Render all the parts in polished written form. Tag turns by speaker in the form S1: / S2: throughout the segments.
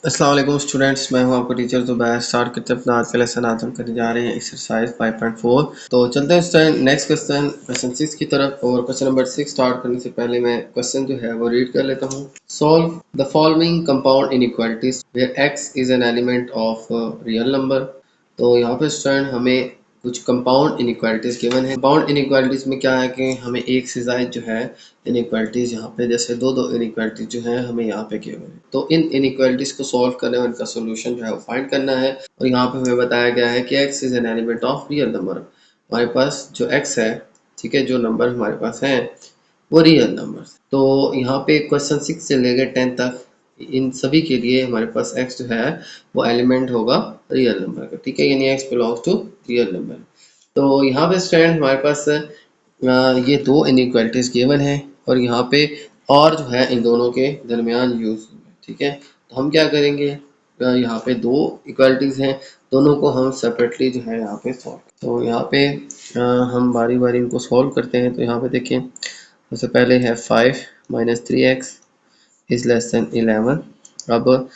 S1: अस्सलाम वालेकुम स्टूडेंट्स, मैं हूं आपका टीचर ज़ुबैर। स्टार्ट करते हैं अपना आज का लेसन। आज हम करने जा रहे हैं एक्सरसाइज 5.4। तो चलते हैं स्टूडेंट नेक्स्ट क्वेश्चन 6 की तरफ। और क्वेश्चन नंबर 6 स्टार्ट करने से पहले मैं क्वेश्चन जो है वो रीड कर लेता हूं। Solve the following compound inequalities where X is an element of real number. तो यहाँ पे स्टूडेंट हमें कुछ कंपाउंड इनइक्वालिटीज गिवन है। कंपाउंड इनइक्वालिटीज में क्या है कि हमें एक से ज़ायद जो है इनइक्वालिटीज यहाँ पे, जैसे दो दो इनइक्वालिटीज जो है हमें यहाँ पे गिवन है। तो इन इनइक्वालिटीज को सॉल्व करने और इनका सोल्यूशन जो है वो फाइंड करना है। और यहाँ पे हमें बताया गया है कि x is an element of real number. हमारे पास जो एक्स है, ठीक है, जो नंबर हमारे पास है वो रियल नंबर। तो यहाँ पे क्वेश्चन 6 से लेकर 10 तक इन सभी के लिए हमारे पास x जो है वो एलिमेंट होगा रियल नंबर का, ठीक है, यानी x belongs to real number. तो यहाँ पे स्टूडेंट हमारे पास ये दो इनइक्वालिटीज गिवन है और यहाँ पे और जो है इन दोनों के दरमियान यूज, ठीक है। तो हम क्या करेंगे, यहाँ पे दो इक्वालिटीज हैं, दोनों को हम सेपरेटली जो है यहाँ पे सॉल्व। तो यहाँ पे हम बारी बारी इनको सॉल्व करते हैं। तो यहाँ पे देखिए, सबसे पहले है 5 minus 3x is less than 11। अब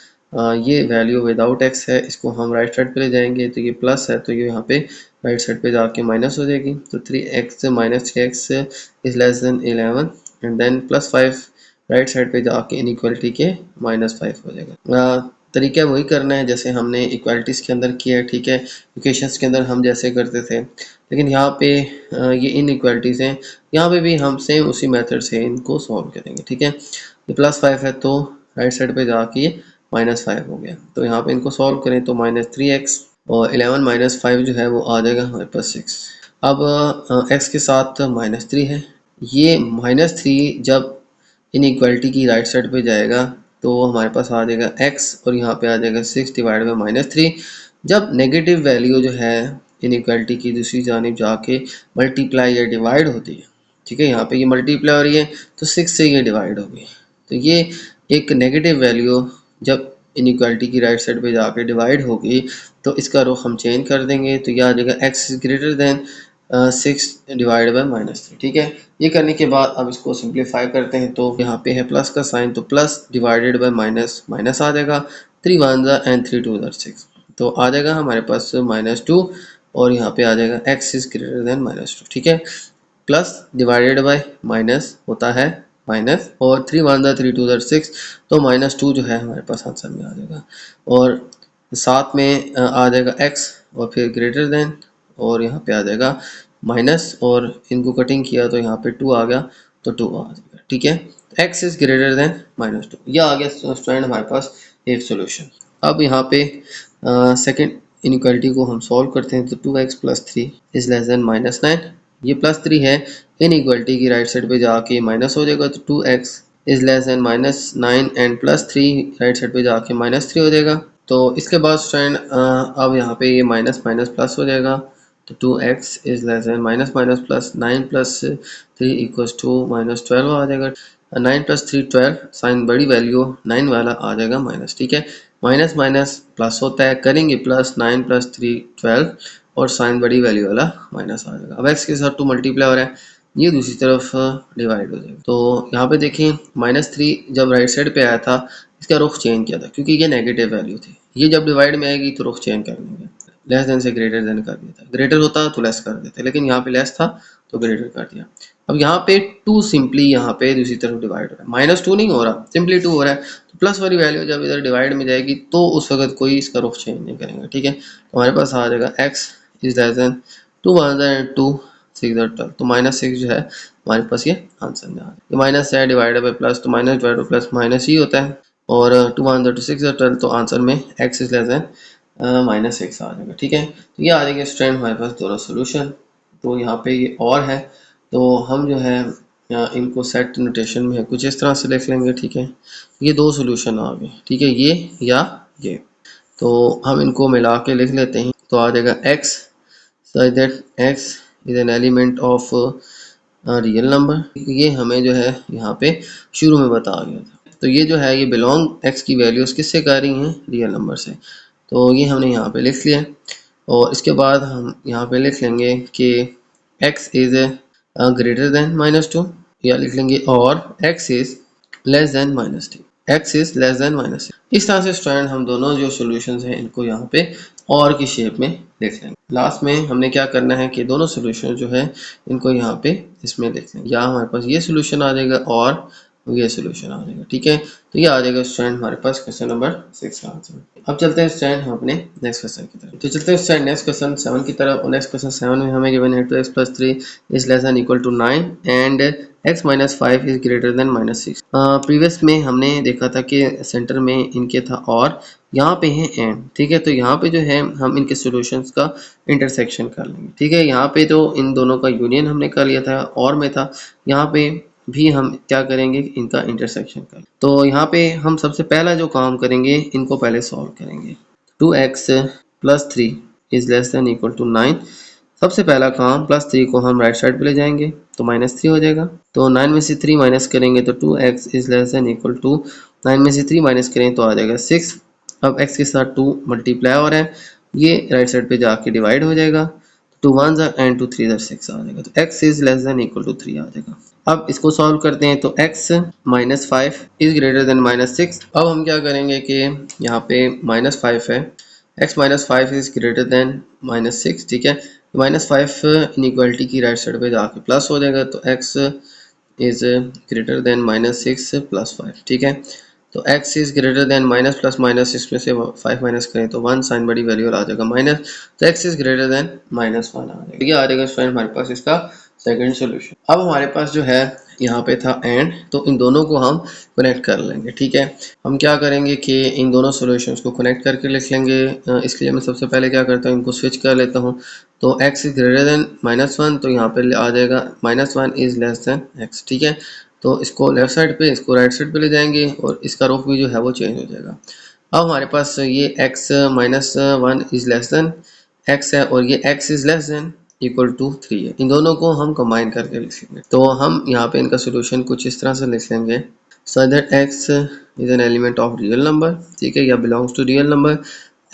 S1: ये वैल्यू विदाउट x है, इसको हम राइट साइड पे ले जाएंगे तो ये प्लस है, तो ये यहाँ पे राइट साइड पे जाके माइनस हो जाएगी। तो 3x minus 3x is less than 11 and then plus 5 right side पे जाके इनइक्वालिटी के -5 हो जाएगा। तरीका वही करना है जैसे हमने इक्वालिटीज़ के अंदर किया है, ठीक है, इक्वेशंस के अंदर हम जैसे करते थे। लेकिन यहाँ पे ये इनइक्वालिटीज़ हैं, यहाँ पे भी हम सेम उसी मेथड से इनको सॉल्व करेंगे, ठीक है। ये +5 है तो राइट साइड पे जाके ये -5 हो गया। तो यहाँ पे इनको सॉल्व करें तो -3x और 11 - 5 जो है वो आ जाएगा हमारे पास 6। अब x के साथ -3 है, ये -3 जब इनइक्वालिटी की राइट साइड पे जाएगा तो हमारे पास आ जाएगा x और यहाँ पे आ जाएगा 6 डिवाइड बाई -3। जब नेगेटिव वैल्यू जो है इनइक्वालिटी की दूसरी जानिब जाके मल्टीप्लाई या डिवाइड होती है, ठीक है, यहाँ पे ये मल्टीप्लाई हो रही है तो 6 से ये डिवाइड होगी। तो ये एक नेगेटिव वैल्यू जब इनइक्वालिटी की राइट साइड पे जाके डिवाइड होगी तो इसका रुख हम चेंज कर देंगे। तो यह आ जाएगा x is greater than 6 divide by -3, ठीक है। ये करने के बाद अब इसको सिंप्लीफाई करते हैं तो यहाँ पे है प्लस का साइन, तो plus divided by minus minus आ जाएगा। 3 1 एंड 3 2 6, तो आ जाएगा हमारे पास -2 और यहाँ पे आ जाएगा x इज ग्रेटर देन -2, ठीक है। प्लस डिवाइडेड बाय माइनस होता है माइनस, और 3 1 3 2 6, तो -2 जो है हमारे पास आंसर में आ जाएगा। और साथ में आ जाएगा x और फिर ग्रेटर देन, और यहाँ पे आ जाएगा माइनस, और इनको कटिंग किया तो यहाँ पे 2 आ गया, तो 2 आ जाएगा, ठीक है। x इज ग्रेटर देन -2, यह आ गया स्टूडेंट हमारे पास एक सोल्यूशन। अब यहाँ पे सेकेंड इनइक्वालिटी को हम सॉल्व करते हैं तो 2x + 3 इज लेस देन -9। ये +3 है, इनइक्वालिटी की राइट साइड पे जाके माइनस हो जाएगा, तो 2x is less then -9 and +3 right side पे जाके -3 हो जाएगा। तो इसके बाद स्टूडेंट अब यहाँ पे ये माइनस माइनस प्लस हो जाएगा, तो 2x is less than minus minus plus 9 + 3 equals to -12 आ जाएगा। 9 + 3 12, साइन बड़ी वैल्यू 9 वाला आ जाएगा माइनस, ठीक है। माइनस माइनस प्लस होता है, करेंगे प्लस 9 + 3 12 और साइन बड़ी वैल्यू वाला माइनस आ जाएगा। अब x के साथ 2 मल्टीप्लाई हो रहा है, ये दूसरी तरफ डिवाइड हो जाएगा। तो यहाँ पे देखें -3 जब राइट साइड पे आया था इसका रुख चेंज किया था क्योंकि ये नेगेटिव वैल्यू थी। ये जब डिवाइड में आएगी तो रुख चेंज कर देंगे, लेस देन से ग्रेटर देन कर दिया था, ग्रेटर होता तो लेस कर देते, लेकिन यहाँ पे लेस था तो ग्रेटर कर दिया। अब यहाँ पे 2 सिंपली यहाँ पे दूसरी तरफ डिवाइड हो रहा है, -2 नहीं हो रहा, सिंपली 2 हो रहा है। तो प्लस वाली वैल्यू जब इधर डिवाइड में जाएगी तो उस वक्त कोई इसका रुख चेंज नहीं करेंगे, ठीक है। तो हमारे पास आ जाएगा x इज लेस देन 2 1 2 6 12, तो -6 जो है हमारे पास ये आंसर में आ जाएगा। माइनस है डिवाइड बाई प्लस, तो minus divide by plus minus ही होता है, और 2 1 2 6 12, तो आंसर में x इज लेस देन -6 आ जाएगा, ठीक है। तो ये आ जाएंगे स्टूडेंट हमारे पास दोनों सोल्यूशन। तो यहाँ पे ये और है, तो हम जो है इनको सेट नोटेशन में कुछ इस तरह से लिख लेंगे, ठीक है। ये दो सोल्यूशन आ गए, ठीक है, ये या ये। तो हम इनको मिला के लिख लेते हैं, तो आ जाएगा x such that x is an element of real number. ये हमें जो है यहाँ पे शुरू में बताया गया था। तो ये जो है ये बिलोंग x की वैल्यूज़ किससे कर रही हैं, रियल नंबर से। तो ये हमने यहाँ पे लिख लिया, और इसके बाद हम यहाँ पे लिख लेंगे कि x इज़ ग्रेटर देन -2, या लिख लेंगे और x is less than -3। x is less than minus. इस तरह से स्टूडेंट हम दोनों जो सॉल्यूशंस हैं इनको यहाँ पे और की शेप में लिख लेंगे। लास्ट में हमने क्या करना है कि दोनों सॉल्यूशन जो है इनको यहाँ पे इसमें लिख लेंगे। यहाँ हमारे पास ये सॉल्यूशन आ जाएगा और ये सॉल्यूशन आ जाएगा। ठीक है, तो ये आ जाएगा स्टूडेंट हमारे पास क्वेश्चन नंबर 6 का आंसर। अब चलते हैं स्टूडेंट हम अपने नेक्स्ट क्वेश्चन की तरफ। तो चलते हैं स्टूडेंट नेक्स्ट क्वेश्चन 7 की तरफ। और नेक्स्ट क्वेश्चन 7 में हमें गिवन है 2x + 3 is less than equal to 9 and x - 5 is greater than -6। Previous में हमने देखा था कि सेंटर में इनके था और यहाँ पे है एंड। ठीक है, तो यहाँ पे जो है हम इनके सॉल्यूशंस का इंटरसेक्शन कर लेंगे। ठीक है, यहाँ पे तो इन दोनों का यूनियन हमने कर लिया था और में था, यहाँ पे भी हम क्या करेंगे इनका इंटरसेक्शन कर। तो यहाँ पे हम सबसे पहला जो काम करेंगे इनको पहले सॉल्व करेंगे। 2x + 3 is less than equal to 9। सबसे पहला काम +3 को हम राइट साइड पे ले जाएंगे तो -3 हो जाएगा। तो 9 में से 3 माइनस करेंगे तो 2x is less than equal to 9 में से 3 माइनस करें तो आ जाएगा 6। अब x के साथ 2 मल्टीप्लाई हो रहा है, ये राइट साइड पे जाके डिवाइड हो जाएगा। 2 1s and 2 3s 6 आ जाएगा। तो x is less than equal to 3 आ जाएगा। अब इसको सॉल्व करते हैं तो x - 5 इज ग्रेटर देन -6। अब हम क्या करेंगे कि यहाँ पे -5 है, x - 5 इज ग्रेटर देन -6। ठीक है, -5 इनइक्वालिटी की राइट साइड पे जाके प्लस हो जाएगा तो x इज ग्रेटर देन -6 + 5। ठीक है, तो x is greater then minus plus minus, इसमें से 5 माइनस करें तो 1, साइन बड़ी वैल्यू आ जाएगा माइनस, तो x इज ग्रेटर देन -1 आ जाएगा। ये आ जाएगा स्टूडेंट हमारे पास इसका सेकंड सॉल्यूशन। अब हमारे पास जो है यहाँ पे था एंड, तो इन दोनों को हम कनेक्ट कर लेंगे। ठीक है, हम क्या करेंगे कि इन दोनों सॉल्यूशंस को कनेक्ट करके लिख लेंगे। इसके लिए मैं सबसे पहले क्या करता हूँ, इनको स्विच कर लेता हूँ। तो x इज ग्रेटर देन -1, तो यहाँ पे आ जाएगा -1 इज लेस देन x। ठीक है, तो इसको लेफ्ट साइड पे, इसको राइट साइड पे ले जाएंगे और इसका रुख भी जो है वो चेंज हो जाएगा। अब हमारे पास ये x - 1 is less than x है और ये x is less than equal to 3 है। इन दोनों को हम कंबाइन करके लिख लेंगे। तो हम यहाँ पे इनका सोल्यूशन कुछ इस तरह से लिख लेंगे, so that x is an element of real number. ठीक है, या belongs to real number,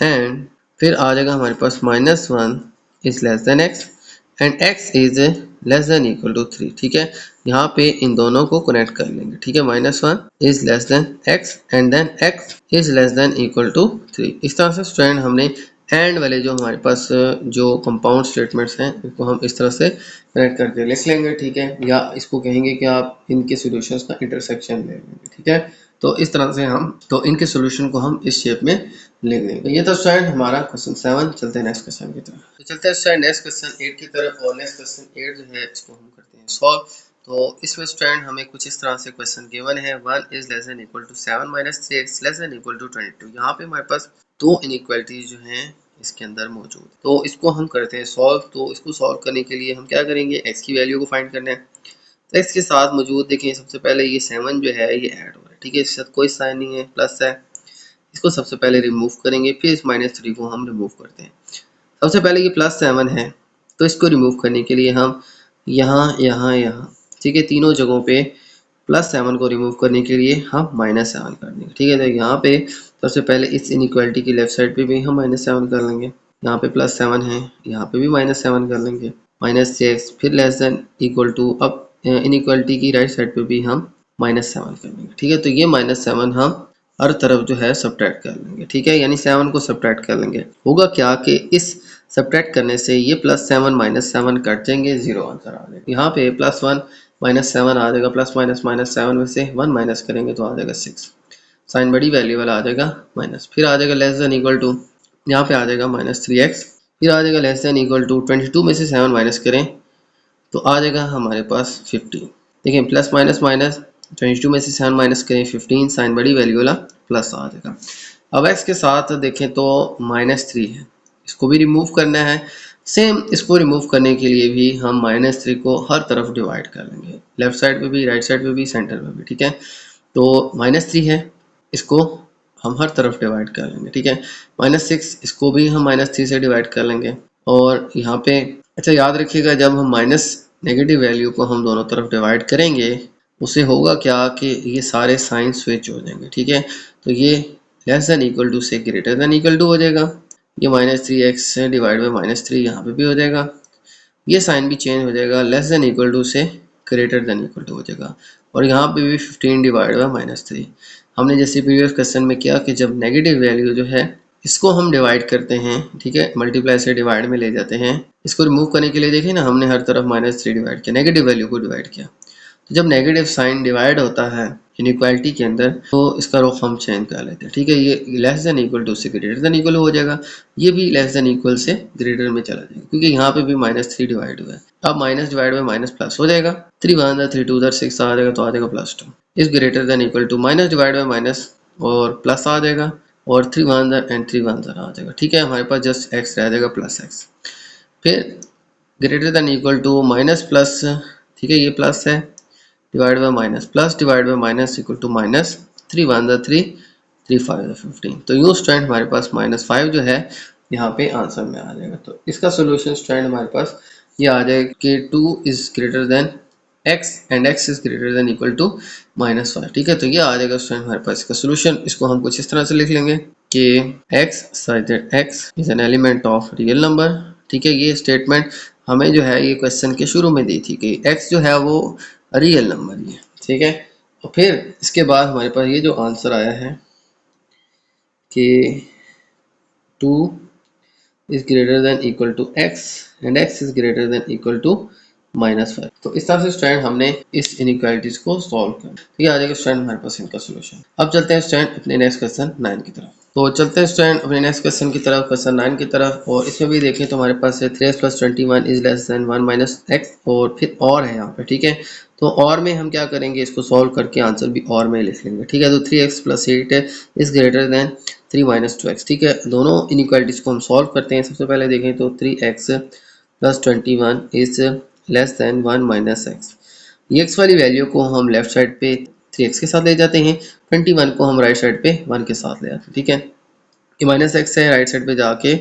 S1: and फिर आ जाएगा हमारे पास -1 is less than x and x is less than equal to 3। ठीक है, यहाँ पे इन दोनों को कनेक्ट कर लेंगे। ठीक है, -1 is less than x and then x is less than equal to 3। इस तरह से स्टूडेंट हमने एंड वाले जो हमारे पास जो कंपाउंड स्टेटमेंट्स हैं इनको हम इस तरह से कनेक्ट करके लिख लेंगे। ठीक है, या इसको कहेंगे कि आप इनके सॉल्यूशंस का इंटरसेक्शन ले लेंगे। ठीक है, तो इस तरह से हम तो इनके सॉल्यूशन को हम इस शेप में लिख देंगे। ये तो स्टूडेंट हमारा क्वेश्चन 7। चलते हैं नेक्स्ट क्वेश्चन की तरफ। तो चलते हैं स्टूडेंट नेक्स्ट क्वेश्चन 8 की तरफ। और नेक्स्ट क्वेश्चन 8 जो है इसको हम करते हैं सॉल्व। तो इसमें स्टूडेंट हमें कुछ इस तरह से क्वेश्चन गिवन है, 1 is less than equal to 7 - 3x less than equal to 22। यहाँ पे हमारे पास दो इनइक्वालिटीज जो हैं इसके अंदर मौजूद, तो इसको हम करते हैं सॉल्व। तो इसको सॉल्व करने के लिए हम क्या करेंगे, x की वैल्यू को फाइंड करना है। तो x के साथ मौजूद देखें, सबसे पहले ये 7 जो है ये ऐड हो रहा है। ठीक है, इसके साथ कोई साइन नहीं है, प्लस है, इसको सबसे पहले रिमूव करेंगे, फिर इस -3 को हम रिमूव करते हैं। सबसे पहले ये +7 है, तो इसको रिमूव करने के लिए हम यहाँ, ठीक है, तीनों जगहों पे +7 को रिमूव करने के लिए हम -7 कर देंगे। ठीक है, तो यहाँ पे सबसे पहले इस इनइक्वालिटी की लेफ्ट साइड पे भी हम -7 कर लेंगे। यहाँ पे +7 है, यहाँ पे भी -7 कर लेंगे, -6 फिर लेस देन इक्वल टू। अब इनइक्वालिटी की राइट साइड पे भी हम -7 कर लेंगे। ठीक है, तो ये -7 हम हर तरफ जो है सब्ट्रैक्ट कर लेंगे। ठीक है, यानी 7 को सब्ट्रैक्ट कर लेंगे। होगा क्या कि इस सब्ट्रैक्ट करने से ये +7 -7 कट जाएंगे, 0 आंसर आ जाएगा। यहाँ पे +1 -7 आ जाएगा, प्लस माइनस -7 में से 1 माइनस करेंगे तो आ जाएगा 6, साइन बड़ी वैल्यू वाला आ जाएगा माइनस, फिर आ जाएगा लेस देन इक्वल टू, यहाँ पे आ जाएगा -3x, फिर आ जाएगा लेस देन इक्वल टू 22 में से 7 माइनस करें तो आ जाएगा हमारे पास 15। देखिए प्लस माइनस माइनस, 22 में से 7 माइनस करें 15, साइन बड़ी वैल्यू वाला प्लस आ जाएगा। अब x के साथ देखें तो -3 है, इसको भी रिमूव करना है। सेम इसको रिमूव करने के लिए भी हम -3 को हर तरफ डिवाइड कर लेंगे, लेफ्ट साइड पे भी, राइट साइड पे भी, सेंटर में भी। ठीक है, तो -3 है, इसको हम हर तरफ डिवाइड कर लेंगे। ठीक है, -6 इसको भी हम -3 से डिवाइड कर लेंगे। और यहाँ पे अच्छा याद रखिएगा, जब हम माइनस नेगेटिव वैल्यू को हम दोनों तरफ डिवाइड करेंगे उसे होगा क्या कि ये सारे साइन स्विच हो जाएंगे। ठीक है, तो ये लेस देन इक्वल टू से ग्रेटर देन इक्वल टू हो जाएगा, ये -3x डिवाइड बाई -3 यहाँ पे भी हो जाएगा, ये साइन भी चेंज हो जाएगा, लेस देन इक्वल टू से ग्रेटर देन इक्वल टू हो जाएगा, और यहाँ पे भी 15 डिवाइड बाई -3। हमने जैसे प्रीवियस क्वेश्चन में किया कि जब नेगेटिव वैल्यू जो है इसको हम डिवाइड करते हैं, ठीक है, मल्टीप्लाई से डिवाइड में ले जाते हैं। इसको रिमूव करने के लिए देखिए ना, हमने हर तरफ -3 डिवाइड किया, नेगेटिव वैल्यू को डिवाइड किया। तो जब नेगेटिव साइन डिवाइड होता है इनइक्वालिटी के अंदर तो इसका रुख हम चेंज कर लेते हैं, ठीक है। ये लेस देन इक्वल टू से ग्रेटर देन इक्वल हो जाएगा, ये भी लेस देन इक्वल से ग्रेटर में चला जाएगा, क्योंकि यहाँ पे भी -3 डिवाइड हुआ है। अब minus divide by minus plus हो जाएगा, 3 1 3 2 उधर 6 आ जाएगा तो आ जाएगा +2 is greater than equal to minus divide by minus और प्लस आ जाएगा और 3 1 एंड 3 1 आ जाएगा, ठीक है। हमारे पास जस्ट x रह जाएगा +x। फिर greater than equal to minus plus, ठीक है, ये प्लस है, divide by minus, plus divide by minus equal to minus, 3 1 3 3 5 15। तो यूँ स्टूडेंट हमारे पास -5 जो है यहाँ पे आंसर में आ जाएगा। तो इसका सोल्यूशन स्टूडेंट हमारे पास ये आ जाएगा कि 2 is greater than x and x is greater than equal to -5, ठीक है। तो ये आ जाएगा स्टूडेंट हमारे पास इसका सोल्यूशन। इसको हम कुछ इस तरह से लिख लेंगे कि x such that x is an element of real number, ठीक है। ये स्टेटमेंट हमें जो है ये क्वेश्चन के शुरू में दी थी कि x जो है वो रियल नंबर ही है, ठीक है। और फिर इसके बाद हमारे पास ये जो आंसर आया है कि 2 is greater than equal to x and x is greater than equal to -5। तो इस तरह से स्टूडेंट हमने इस इनइक्वालिटीज को सॉल्व किया। तो ये आ जाएगा स्टूडेंट हमारे पास इनका सोल्यूशन। अब चलते हैं स्टूडेंट अपने नेक्स्ट क्वेश्चन 9 की तरफ। तो चलते हैं स्टूडेंट अपने नेक्स्ट क्वेश्चन की तरफ, क्वेश्चन 9 की तरफ। और इसमें भी देखें तो हमारे पास है 3x + 21 is less then 1 - x और फिर और है यहाँ पे, ठीक है। तो और में हम क्या करेंगे, इसको सॉल्व करके आंसर भी और में लिख लेंगे, ठीक है। तो 3x + 8 is greater then 3 - 2x, ठीक है। दोनों इनइक्वालिटीज को हम सॉल्व करते हैं। सबसे पहले देखें तो 3x + 21 is less then 1 - x। ये x वाली वैल्यू को हम लेफ्ट साइड पे 3x के साथ ले जाते हैं, 21 को हम राइट साइड पे 1 के साथ ले आते हैं, ठीक है। ये -x है, राइट साइड पे जाके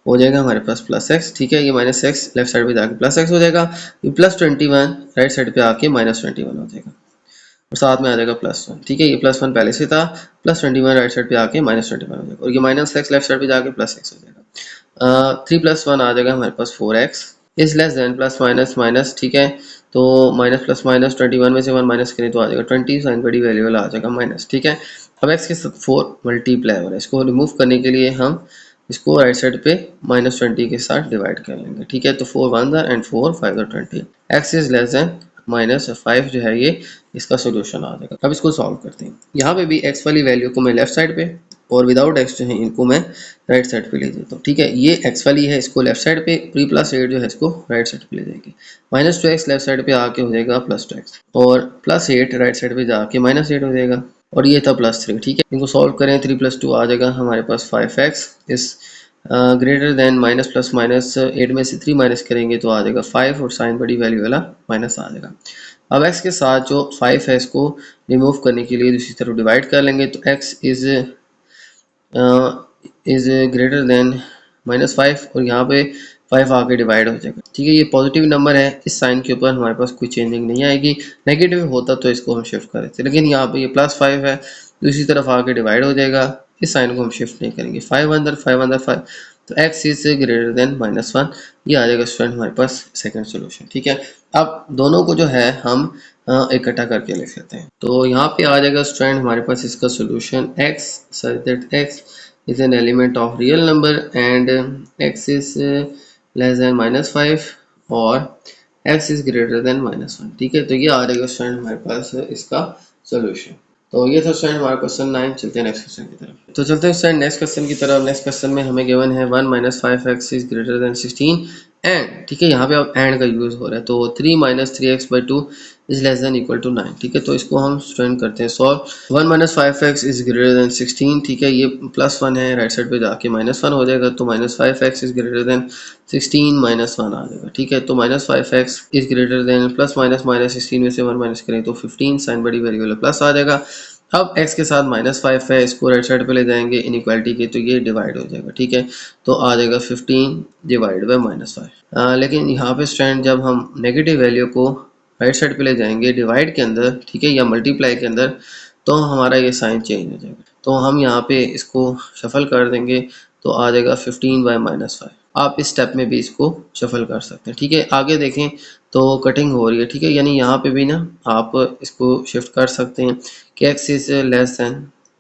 S1: हो जाएगा हमारे पास +x, ठीक है। ये -x लेफ्ट साइड पे जाके +x हो जाएगा, ये +21 राइट साइड पे आके -21 हो जाएगा और साथ में आ जाएगा +1, ठीक है। ये +1 पहले से था, +21 राइट साइड पे आके -21 हो जाएगा और ये -x लेफ्ट साइड पे जाके +x हो जाएगा। 3 + 1 आ जाएगा हमारे पास 4x is less then plus minus minus, ठीक है। तो माइनस प्लस माइनस 21 में से 1 माइनस करें तो आ जाएगा 20, साइन बड़ी वेरिएबल आ जाएगा माइनस, ठीक है। अब x के साथ 4 मल्टीप्लाई हो रहा है, इसको रिमूव करने के लिए हम इसको राइट साइड पे -20 के साथ डिवाइड कर लेंगे, ठीक है। तो 4 1 and 4 5 20, x is less then -5 जो है ये इसका सोल्यूशन आ जाएगा। अब इसको सॉल्व करते हैं। यहाँ पे भी x वाली वैल्यू को मैं लेफ्ट साइड पे और विदाउट x जो है इनको मैं राइट साइड पे ले जाता हूँ, ठीक है। ये x वाली है, इसको लेफ्ट साइड पे, 3 + 8 जो है इसको राइट साइड पे ले जाएगी। -2x लेफ्ट साइड पे आके हो जाएगा +2x और +8 राइट साइड पे जाके -8 हो जाएगा और ये था +3, ठीक है। इनको सॉल्व करें, 3 + 2 आ जाएगा हमारे पास 5x इस greater than minus plus minus 8 में से 3 माइनस करेंगे तो आ जाएगा 5 और साइन बड़ी वैल्यू वाला माइनस आ जाएगा। अब x के साथ जो 5 है इसको रिमूव करने के लिए दूसरी तरफ डिवाइड कर लेंगे, तो x इज ग्रेटर देन -5 और यहाँ पे 5 आके डिवाइड हो जाएगा, ठीक है। ये पॉजिटिव नंबर है, इस साइन के ऊपर हमारे पास कोई चेंजिंग नहीं आएगी। नेगेटिव होता तो इसको हम शिफ्ट कर देते, लेकिन यहाँ पे ये +5 है, दूसरी तरफ आके डिवाइड हो जाएगा, इस साइन को हम शिफ्ट नहीं करेंगे। 5 अंदर 5 अंदर 5, तो x इज ग्रेटर देन -1, ये आ जाएगा स्टूडेंट हमारे पास सेकंड सॉल्यूशन, ठीक है। अब दोनों को जो है हम इकट्ठा करके लिख लेते हैं। तो यहाँ पे आ जाएगा स्टूडेंट हमारे पास इसका solution x such that x is an element of real number and x is less than -5 और x is greater than -1, ठीक है। तो ये आ जाएगा स्टूडेंट हमारे पास इसका सॉल्यूशन। तो ये था स्टूडेंट हमारा क्वेश्चन 9। चलते हैं नेक्स्ट क्वेश्चन की तरफ। तो चलते हैं स्टूडेंट नेक्स्ट क्वेश्चन की तरफ। नेक्स्ट क्वेश्चन में हमें गिवन है 1 - 5x is greater then 16 and, ठीक है, यहाँ पे अब एंड का यूज हो रहा है। तो 3 - 3x/2 is less than equal to 9, ठीक है। तो इसको हम स्टूडेंट करते हैं solve. 1 - 5x is greater then 16, ठीक है। ये +1 है, राइट साइड पे जाके -1 हो जाएगा, तो -5x इज ग्रेटर देन 16 -1 आ जाएगा, ठीक है। तो -5x is greater then plus minus minus 16 में से 1 माइनस करें तो 15, साइन बड़ी वेरिएबल प्लस आ जाएगा। अब x के साथ -5 है, इसको राइट साइड पे ले जाएंगे इनइक्वालिटी के, तो ये डिवाइड हो जाएगा, ठीक है। तो आ जाएगा 15 डिवाइड बाय -5। लेकिन यहाँ पे स्टूडेंट जब हम नेगेटिव वैल्यू को राइट साइड पे ले जाएंगे डिवाइड के अंदर, ठीक है, या मल्टीप्लाई के अंदर, तो हमारा ये साइन चेंज हो जाएगा। तो हम यहाँ पे इसको शफल कर देंगे तो आ जाएगा 15 बाय -5। आप इस स्टेप में भी इसको शफल कर सकते हैं, ठीक है। आगे देखें तो कटिंग हो रही है, ठीक है, यानी यहाँ पे भी ना आप इसको शिफ्ट कर सकते हैं कि x इज लेस देन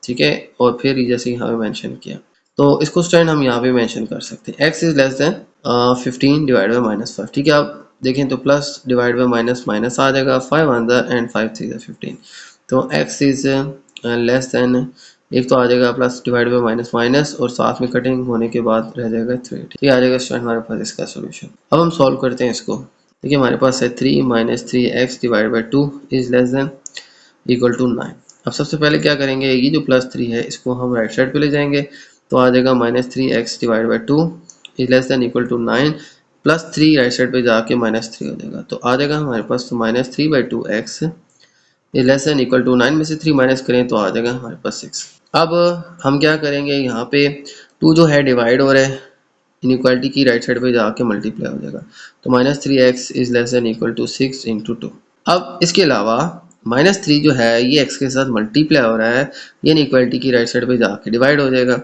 S1: ठीक है, और फिर जैसे यहाँ पे मेंशन किया तो इसको स्टूडेंट हम यहाँ पे मेंशन कर सकते हैं x is less than 15 divide by -5। ठीक है, आप देखें तो plus divide by minus minus आ जाएगा, 5 अंदर एंड 5 3 15, तो x इज लेस देन, एक तो आ जाएगा plus divide by minus minus और साथ में कटिंग होने के बाद रह जाएगा 3। ठीक है, आ जाएगा स्टूडेंट हमारे पास इसका सोल्यूशन। अब हम सॉल्व करते हैं इसको। देखिए हमारे पास है 3 - 3x divide by 2 is less than equal to 9। अब सबसे पहले क्या करेंगे, ये जो +3 है इसको हम राइट साइड पे ले जाएंगे, तो आ जाएगा -3x divide by 2 is less than equal to 9, +3 right side पे जाके -3 हो जाएगा, तो आ जाएगा हमारे पास तो -3/2x is less than equal to 9 में से 3 माइनस करें तो आ जाएगा हमारे पास 6। अब हम क्या करेंगे, यहाँ पे 2 जो है डिवाइड हो रहा है, इनइक्वालिटी की राइट साइड पे जाके मल्टीप्लाई हो जाएगा, तो -3x is less than equal to 6 × 2। अब इसके अलावा -3 जो है ये x के साथ मल्टीप्लाई हो रहा है, ये इनइक्वालिटी की राइट साइड पे जाके डिवाइड हो जाएगा,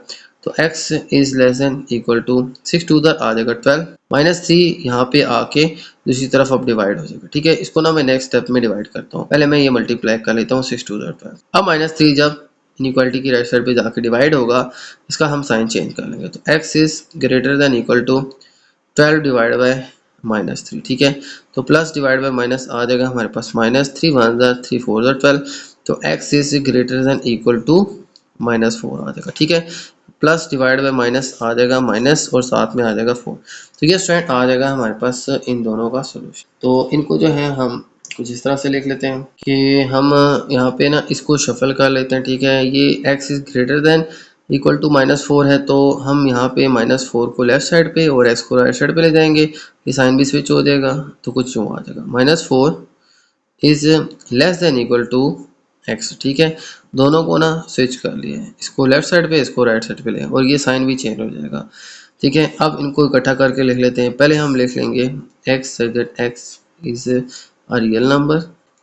S1: तो x is less than equal to 6 two उधर आ जाएगा 12, -3 यहाँ पे आके दूसरी तरफ अब डिवाइड हो जाएगा। ठीक है, इसको ना मैं नेक्स्ट स्टेप में डिवाइड करता हूँ, पहले मैं ये मल्टीप्लाई कर लेता हूँ 6 टू उधर 12। अब -3 जब इनइक्वालिटी की राइट साइड पे जाके डिवाइड होगा, इसका हम साइन चेंज कर लेंगे, तो x is greater than equal to 12 divide by -3। ठीक है, तो प्लस डिवाइड बाय माइनस आ जाएगा हमारे पास -3 1 3 4 12, तो x is greater than equal to -4 आ जाएगा। ठीक है, प्लस डिवाइड बाय माइनस आ जाएगा माइनस और साथ में आ जाएगा 4, तो ये स्टूडेंट आ जाएगा हमारे पास इन दोनों का सोल्यूशन। तो इनको जो है हम कुछ इस तरह से लिख लेते हैं कि हम यहाँ पे ना इसको शफल कर लेते हैं। ठीक है, ये x is greater than equal to -4 है, तो हम यहाँ पे -4 को लेफ्ट साइड पे और x को राइट साइड पे ले जाएंगे, ये साइन भी स्विच हो जाएगा, तो कुछ यूँ आ जाएगा -4 is less than equal to x। ठीक है, दोनों को ना स्विच कर लिया है, इसको लेफ्ट साइड पे इसको राइट साइड पे ले, और ये साइन भी चेंज हो जाएगा। ठीक है, अब इनको इकट्ठा करके लिख लेते हैं। पहले हम लिख लेंगे x such that x is a real number,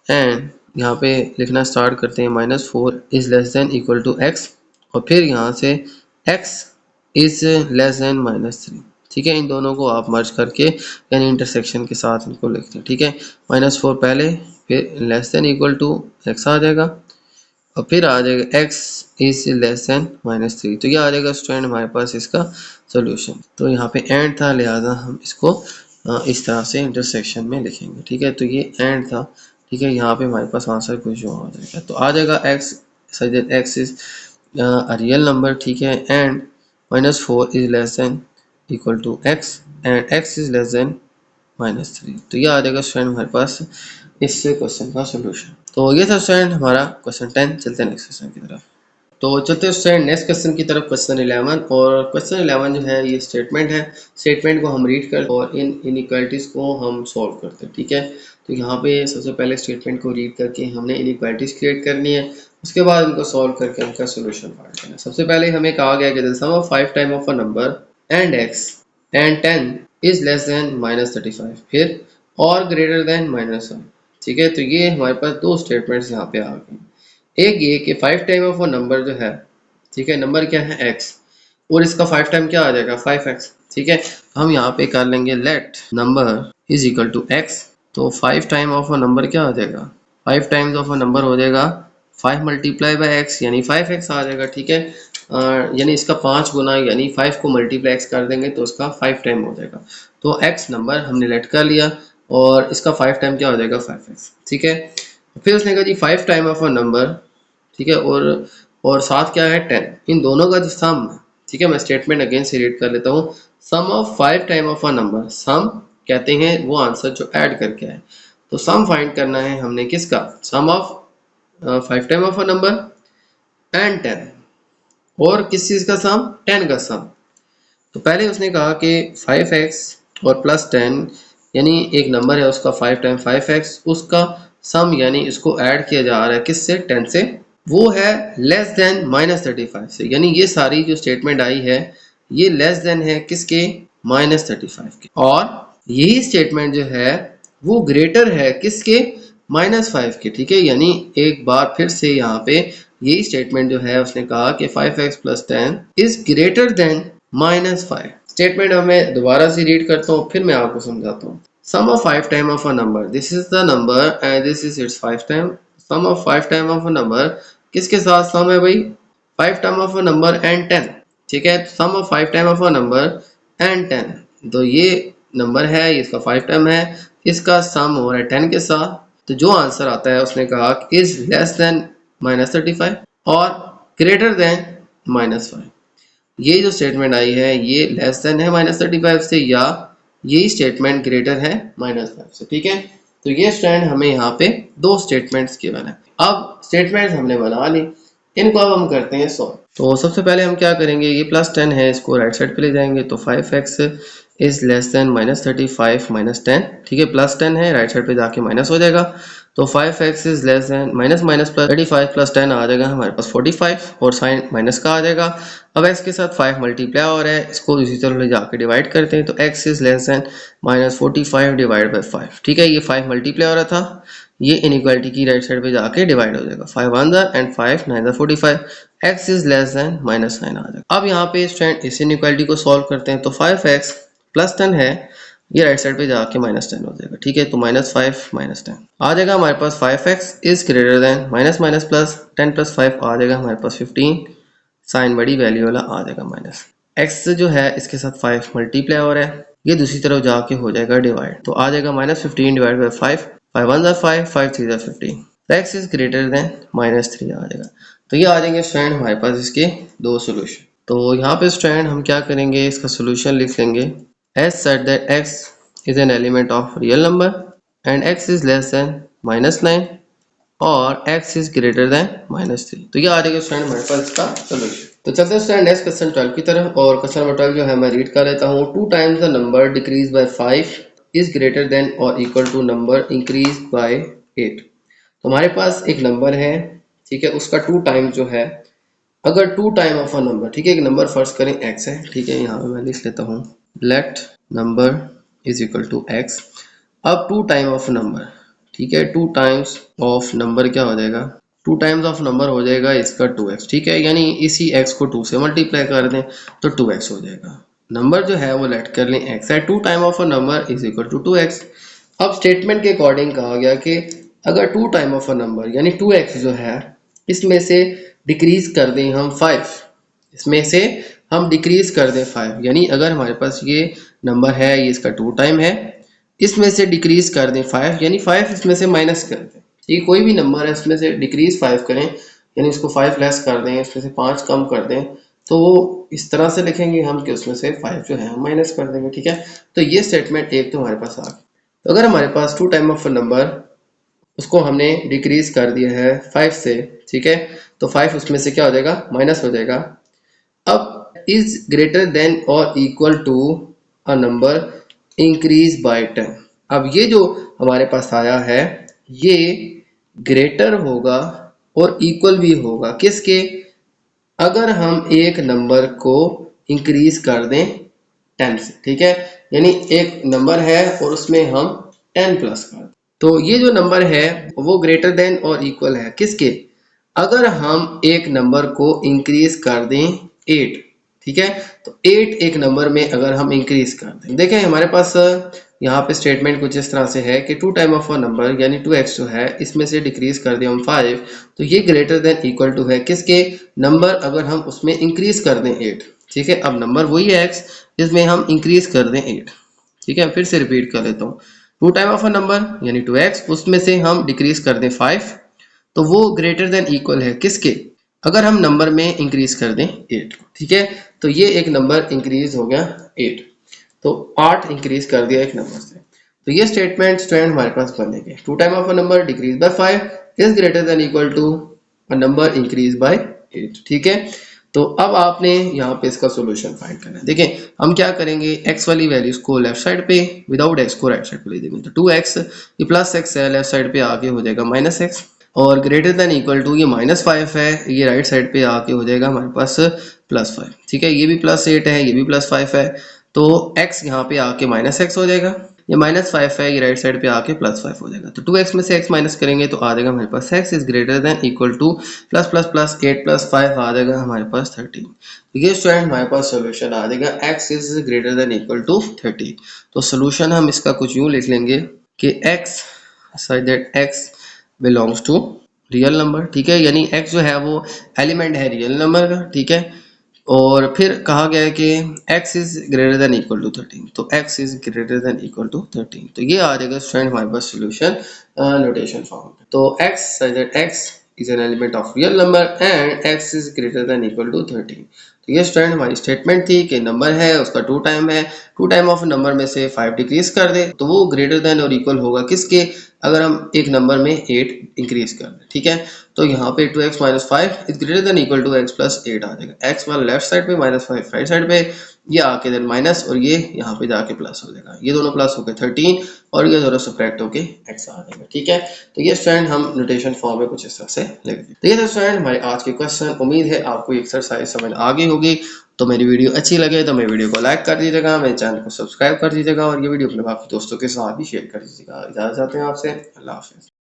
S1: and यहाँ पे लिखना स्टार्ट करते हैं -4 is less than equal to x, और फिर यहाँ से x इज लेस देन -3। ठीक है, इन दोनों को आप मर्ज करके यानी इंटरसेक्शन के साथ इनको लिखते हैं। ठीक है, -4 पहले, फिर less than equal to x आ जाएगा, और फिर आ जाएगा x इज लेस देन -3, तो ये आ जाएगा स्टूडेंट हमारे पास इसका सोल्यूशन। तो यहाँ पे एंड था, लिहाजा हम इसको इस तरह से इंटरसेक्शन में लिखेंगे। ठीक है, तो ये एंड था। ठीक है, यहाँ पे हमारे पास आंसर कुछ जो आ जाएगा, तो आ जाएगा x such that x is a real number। ठीक है, and -4 is less than equal to x and x is less than -3, तो ये आ जाएगा स्टूडेंट हमारे पास इस क्वेश्चन का सोल्यूशन। तो ये था स्टूडेंट हमारा क्वेश्चन 10। चलते हैं नेक्स्ट क्वेश्चन की तरफ। तो चलते हैं स्टूडेंट नेक्स्ट क्वेश्चन की तरफ, क्वेश्चन 11। और क्वेश्चन 11 जो है ये स्टेटमेंट है, स्टेटमेंट को हम रीड कर और इन इनइक्वालिटीज़ को हम सॉल्व करते हैं। ठीक है, तो यहाँ पे सबसे पहले स्टेटमेंट को रीड करके हमने इनइक्वालिटीज़ क्रिएट करनी है, उसके बाद इनको सॉल्व करके इनका सोल्यूशन फाइंड करना है। सबसे पहले हमें कहा गया कि the sum of 5 time of a number and x and 10 is less than -35, फिर और ग्रेटर देन -1। ठीक है, तो ये हमारे पास दो स्टेटमेंट्स यहाँ पे आ गए। एक ये कि 5 टाइम ऑफ अ नंबर जो है, ठीक है, नंबर क्या है x, और इसका 5 टाइम क्या आ जाएगा 5x। ठीक है, हम यहाँ पे कर लेंगे let number is equal to x, तो 5 टाइम ऑफ अ नंबर क्या आ जाएगा, 5 टाइम्स ऑफ अ नंबर हो जाएगा 5 मल्टीप्लाई बाय x यानी 5x आ जाएगा। ठीक है, यानी इसका 5 गुना यानी 5 को मल्टीप्लाई x कर देंगे तो उसका 5 टाइम हो जाएगा। तो x नंबर हमने लेट कर लिया और इसका 5 टाइम क्या हो जाएगा 5x। ठीक है, फिर उसने कहा जी 5 टाइम ऑफ अ नंबर, ठीक है, और साथ क्या है 10, इन दोनों का जो सम, ठीक है, मैं स्टेटमेंट अगेन से रीड कर लेता हूँ। Sum of 5 time of a number, sum कहते हैं वो आंसर जो ऐड करके आए, तो सम फाइंड करना है हमने किसका, sum of 5 time of a number and 10, और किस चीज का सम, 10 का सम। तो पहले उसने कहा कि 5x और प्लस 10 यानी एक नंबर है उसका 5 टाइम 5x, उसका सम यानी इसको ऐड किया जा रहा है किससे, 10 से, वो है लेस देन -35 से, यानी ये सारी जो स्टेटमेंट आई है ये लेस देन है किसके, -35 के, और यही स्टेटमेंट जो है वो ग्रेटर है किसके, -5 के। ठीक है, यानी एक बार फिर से यहाँ पे यही स्टेटमेंट जो है उसने कहा कि 5x + 10 is greater then -5। Statement मैं दोबारा से रीड करता हूँ फिर मैं आपको समझाता हूँ। Sum of 5 time of a number, this is the number and this is it's 5 time. Sum of 5 time of a number किसके साथ सम है भाई, 5 term of a number and 10, ठीक है। Sum of 5 time of a number and 10, तो ये number है, इसका 5 टाइम है, इसका सम हो रहा है 10 के साथ। तो जो आंसर आता है उसने कहा इज लेस देन -35 और ग्रेटर देन -5। ये जो स्टेटमेंट आई है ये लेस देन है -35 से, या यही स्टेटमेंट ग्रेटर है -5 से, ठीक है। तो ये स्टैंड हमें यहाँ पे दो स्टेटमेंट्स गिवन है। अब स्टेटमेंट्स हमने बना ली, इनको अब हम करते हैं सॉल्व। तो सबसे पहले हम क्या करेंगे, ये +10 है, इसको राइट साइड पे ले जाएंगे तो 5x इज लेस देन -35 -10, ठीक है। +10 है, राइट साइड पे जाके माइनस हो जाएगा, तो 5x इज लेस देन -35 + 10 आ जाएगा हमारे पास 45, और साइन माइनस का आ जाएगा। अब x के साथ 5 मल्टीप्लाई हो रहा है, इसको इसी तरह ले जाके डिवाइड करते हैं, तो x is less then -45 divide by 5, ठीक है। ये 5 मल्टीप्लाई हो रहा था, ये इनइक्वालिटी की राइट साइड पे जाके डिवाइड हो जाएगा, 5 1 and 5 9 45, x is less then -9 आ जाएगा। अब यहाँ पे स्टैंड इस इनइक्वालिटी को सॉल्व करते हैं, तो 5x + 10 है, ये राइट साइड पे जाके -10 हो जाएगा, ठीक है। तो -5 -10 आ जाएगा हमारे पास। 5x इज ग्रेटर देन -+ 10 + 5 आ जाएगा हमारे पास 15, साइन बड़ी वैल्यू वाला आ जाएगा माइनस। x जो है इसके साथ 5 मल्टीप्लाई हो रहा है, ये दूसरी तरफ जाके हो जाएगा डिवाइड, तो आ जाएगा -15 divide by 5, 5 1 5, 5 3 15, x is greater then -3 आ जाएगा। तो ये आ जाएंगे स्टैंड हमारे पास इसके दो सोल्यूशन। तो यहाँ पे स्टैंड हम क्या करेंगे, इसका सोल्यूशन लिख लेंगे as said that x is an element of real number and x is less than -9 और x is greater than -3। तो ये आ जाएगा स्टैंड हमारे पास इसका सोल्यूशन। तो चलते हैं स्टैंड नेक्स्ट क्वेश्चन 12 की तरफ, और क्वेश्चन नंबर 12 जो है मैं रीड कर लेता हूँ। 2 times the number decrease by 5 is greater than और equal to number increase by 8। तो हमारे पास एक नंबर है, ठीक है, उसका 2 टाइम जो है, अगर 2 टाइम ऑफ अ नंबर, ठीक है, एक नंबर फर्स्ट करें x है, ठीक है, यहाँ पे मैं लिख लेता हूँ let number is equal to x। अब 2 टाइम ऑफ नंबर, ठीक है, 2 टाइम्स ऑफ नंबर क्या हो जाएगा, 2 टाइम्स ऑफ नंबर हो जाएगा इसका 2x, ठीक है, यानी इसी x को 2 से मल्टीप्लाई कर दें तो 2x हो जाएगा। नंबर जो है वो लेट कर लें x है, 2 time of a number is equal to 2x। अब स्टेटमेंट के अकॉर्डिंग कहा गया कि अगर 2 टाइम ऑफ अ नंबर यानी 2x जो है, इसमें से डिक्रीज कर दें हम 5, इसमें से हम डिक्रीज कर दें 5, यानी अगर हमारे पास ये नंबर है, ये इसका 2 टाइम है, इसमें से डिक्रीज कर दें 5, यानी 5 इसमें से माइनस कर दें, ठीक है, कोई भी नंबर है इसमें से डिक्रीज 5 करें, यानी इसको 5 लेस कर दें, इसमें से 5 कम कर दें, तो वो इस तरह से लिखेंगे हम कि उसमें से 5 जो है हम माइनस कर देंगे, ठीक है। तो ये स्टेटमेंट एक तो हमारे पास आ गया। तो अगर हमारे पास 2 टाइम ऑफ नंबर, उसको हमने डिक्रीज कर दिया है 5 से, ठीक है, तो 5 उसमें से क्या हो जाएगा, माइनस हो जाएगा। अब इज ग्रेटर देन और equal to a number increase by 10। अब ये जो हमारे पास आया है ये ग्रेटर होगा और इक्वल भी होगा किसके, अगर हम एक नंबर को इंक्रीज कर दें 10 से, ठीक है, यानी एक नंबर है और उसमें हम 10 प्लस कर दें, तो ये जो नंबर है वो ग्रेटर देन और इक्वल है किसके, अगर हम एक नंबर को इंक्रीज कर दें 8, ठीक है, तो 8 एक नंबर में अगर हम इंक्रीज कर दें, देखें हमारे पास यहाँ पे स्टेटमेंट कुछ इस तरह से है कि 2 टाइम ऑफ अ नंबर यानी 2x जो है, इसमें से डिक्रीज कर दें हम 5, तो ये ग्रेटर देन इक्वल टू है किसके, नंबर अगर हम उसमें इंक्रीज कर दें 8, ठीक है। अब नंबर वही है x, इसमें हम इंक्रीज कर दें 8, ठीक है। फिर से रिपीट कर लेता हूँ, 2 टाइम ऑफ अ नंबर यानी 2x, उसमें से हम डिक्रीज कर दें 5, तो वो ग्रेटर देन इक्वल है किसके, अगर हम नंबर में इंक्रीज कर दें 8, ठीक है। तो ये एक नंबर इंक्रीज हो गया 8, तो 8 इंक्रीज कर दिया एक नंबर से, तो ये स्टेटमेंट स्टैंड हमारे पास बनेंगे। 2 time of a number decrease by 5 is greater than equal to a number increase by 8, ठीक है। तो अब आपने यहाँ पे इसका सॉल्यूशन फाइंड करना है। देखें हम क्या करेंगे, x वाली वैल्यूज को लेफ्ट साइड पे, विदाउट x को राइट साइड पे ले देंगे, तो 2x, ये प्लस x है, लेफ्ट साइड पे आके हो जाएगा -x, और ग्रेटर देन इक्वल टू ये -5 है, ये राइट साइड पे आके हो जाएगा हमारे पास +5, ठीक है, ये भी +8 है, ये भी +5 है, तो x यहाँ पे आके -x हो जाएगा, ये -5 है, ये राइट साइड पे आके +5 हो जाएगा, तो 2x में से x माइनस करेंगे तो आ जाएगा हमारे पास x is greater than equal to +++8 + 5 आ जाएगा हमारे पास 13। ये स्टूडेंट हमारे पास सोल्यूशन आ जाएगा x is greater than equal to 30। तो सोल्यूशन हम इसका कुछ यूँ लिख लेंगे कि x such that x belongs to real number, ठीक है, यानी x जो है वो एलिमेंट है रियल नंबर का, ठीक है। और फिर कहा गया है कि x is greater than equal to 13, तो x is greater than equal to 13, तो ये आ जाएगा स्टूडेंट हमारे पास सोल्यूशन नोटेशन फॉर्म में। तो x such that x is an element of real number and x is greater than equal to 13। तो ये student हमारी स्टेटमेंट थी कि नंबर है उसका 2 टाइम है, 2 टाइम ऑफ नंबर में से 5 डिक्रीज कर दे तो वो ग्रेटर देन और इक्वल होगा किसके, अगर हम एक नंबर में 8 इंक्रीज कर दें, ठीक है। तो यहाँ पे 2x minus 5 is greater than equal to x plus 8 आ जाएगा। x वाला लेफ्ट साइड पे, माइनस 5 राइट साइड पे, ये आके देन माइनस और ये यहाँ पे जाके प्लस हो जाएगा, ये दोनों प्लस होके 13 और ये दोनों सब्ट्रैक्ट होके x आ जाएगा, ठीक है। तो ये स्टूडेंट हम नोटेशन फॉर्म में कुछ इस तरह से लिख देते हैं। तो ये था स्टूडेंट हमारे आज के क्वेश्चन। उम्मीद है आपको एक्सरसाइज समझ आ गई होगी। तो मेरी वीडियो अच्छी लगे तो मेरी वीडियो को लाइक कर दीजिएगा, मेरे चैनल को सब्सक्राइब कर दीजिएगा और ये वीडियो अपने बाकी दोस्तों के साथ भी शेयर कर दीजिएगा। इजाजत चाहते हैं आपसे, अल्लाह हाफिज़।